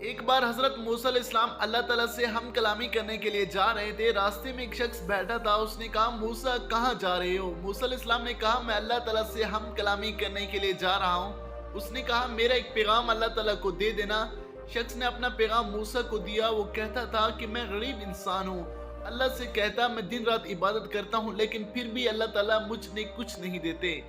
ایک بار حضرت موسیٰ علیہ السلام اللہ تعالیٰ سے ہم کلامی کرنے کے لیے جا رہے تھے۔ راستے میں ایک شخص بیٹھا تھا، اس نے کہا موسیٰ کہاں جا رہے ہو؟ موسیٰ علیہ السلام نے کہا میں اللہ تعالیٰ سے ہم کلامی کرنے کے لیے جا رہا ہوں۔ اس نے کہا میرا ایک پیغام اللہ تعالیٰ کو دے دینا۔ شخص نے اپنا پیغام موسیٰ کو دیا۔ وہ کہتا تھا کہ میں غریب انسان ہوں، اللہ سے کہتا میں دن رات عبادت کرتا ہوں، لیکن پھر بھی اللہ تعالیٰ مجھ نے کچھ نہیں دیتے۔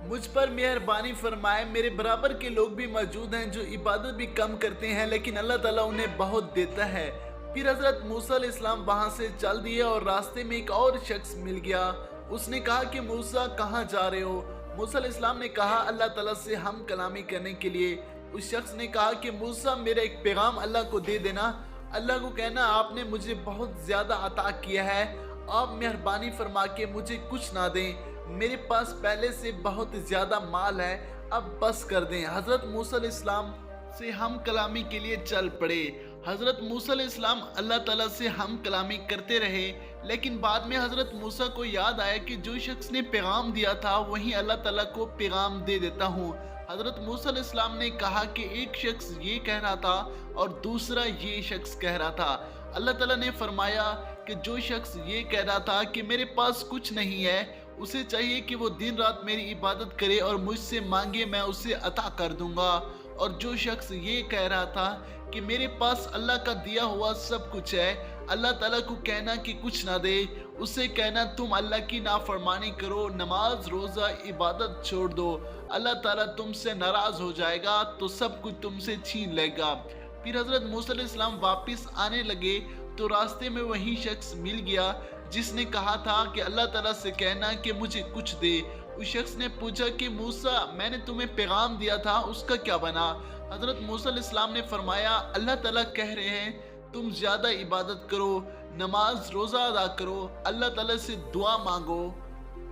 مجھ پر مہربانی فرمائے، میرے برابر کے لوگ بھی موجود ہیں جو عبادت بھی کم کرتے ہیں لیکن اللہ تعالیٰ انہیں بہت دیتا ہے۔ پھر حضرت موسیٰ علیہ السلام وہاں سے چل دیے اور راستے میں ایک اور شخص مل گیا۔ اس نے کہا کہ موسیٰ کہاں جا رہے ہو؟ موسیٰ علیہ السلام نے کہا اللہ تعالیٰ سے ہم کلامی کرنے کے لیے۔ اس شخص نے کہا کہ موسیٰ میرا ایک پیغام اللہ کو دے دینا، اللہ کو کہنا آپ نے مجھے بہت زیادہ عطا کیا ہے، آپ مہربانی فرما کے مجھے کچھ نہ دیں، میرے پاس پہلے سے بہت زیادہ مال ہے، اب بس کر دیں۔ حضرت موسیٰ علیہ السلام سے ہم کلامی کے لیے چل پڑے۔ حضرت موسیٰ علیہ السلام اللہ تعالیٰ سے ہم کلامی کرتے رہے، لیکن بعد میں حضرت موسیٰ کو یاد آیا کہ جو شخص نے پیغام دیا تھا وہیں اللہ تعالیٰ کو پیغام دے دیتا ہوں۔ حضرت موسیٰ علیہ السلام نے کہا کہ ایک شخص یہ کہہ رہا تھا اور دوسرا یہ شخص کہہ رہا تھا۔ اللہ تعالیٰ نے فرمایا کہ جو شخص یہ کہہ رہا تھا کہ میرے پاس کچھ نہیں ہے، اسے چاہیے کہ وہ دن رات میری عبادت کرے اور مجھ سے مانگے، میں اسے عطا کر دوں گا۔ اور جو شخص یہ کہہ رہا تھا کہ میرے پاس اللہ کا دیا ہوا سب کچھ ہے، اللہ تعالیٰ کو کہنا کہ کچھ نہ دے، اسے کہنا تم اللہ کی نافرمانی کرو، نماز روزہ عبادت چھوڑ دو، اللہ تعالیٰ تم سے ناراض ہو جائے گا تو سب کچھ تم سے چھین لے گا۔ پھر حضرت موسیٰ علیہ السلام واپس آنے لگے تو راستے میں وہی شخص مل گیا جس نے کہا تھا کہ اللہ تعالیٰ سے کہنا کہ مجھے کچھ دے۔ اس شخص نے پوچھا کہ موسیٰ میں نے تمہیں پیغام دیا تھا، اس کا کیا بنا؟ حضرت موسیٰ علیہ السلام نے فرمایا اللہ تعالیٰ کہہ رہے ہیں تم زیادہ عبادت کرو، نماز روزہ ادا کرو، اللہ تعالیٰ سے دعا مانگو،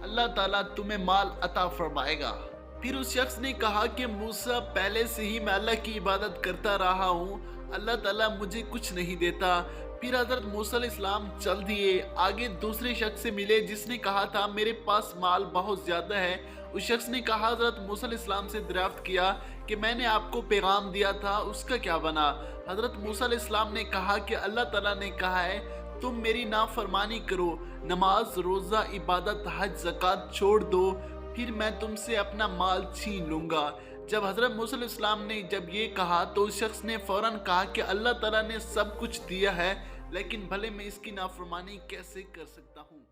اللہ تعالیٰ تمہیں مال عطا فرمائے گا۔ پھر اس شخص نے کہا کہ موسیٰ پہلے سے ہی میں اللہ کی عبادت کرتا رہا ہوں، اللہ تعالیٰ مجھے کچھ نہیں دیتا۔ پھر حضرت موسیٰ علیہ السلام چل دیے، آگے دوسرے شخص سے ملے جس نے کہا تھا میرے پاس مال بہت زیادہ ہے۔ اس شخص نے کہا حضرت موسیٰ علیہ السلام سے دریافت کیا کہ میں نے آپ کو پیغام دیا تھا، اس کا کیا بنا؟ حضرت موسیٰ علیہ السلام نے کہا کہ اللہ تعالیٰ نے کہا ہے تم میری نافرمانی کرو، نماز روزہ عبادت حج زکوٰۃ چھوڑ دو، پھر میں تم سے اپنا مال چھین لوں گا۔ جب حضرت موسیٰ علیہ السلام نے جب یہ کہا تو اس شخص نے فوراً کہا کہ اللہ تعالیٰ نے سب کچھ دیا ہے، لیکن بھلے میں اس کی نافرمانی کیسے کر سکتا ہوں؟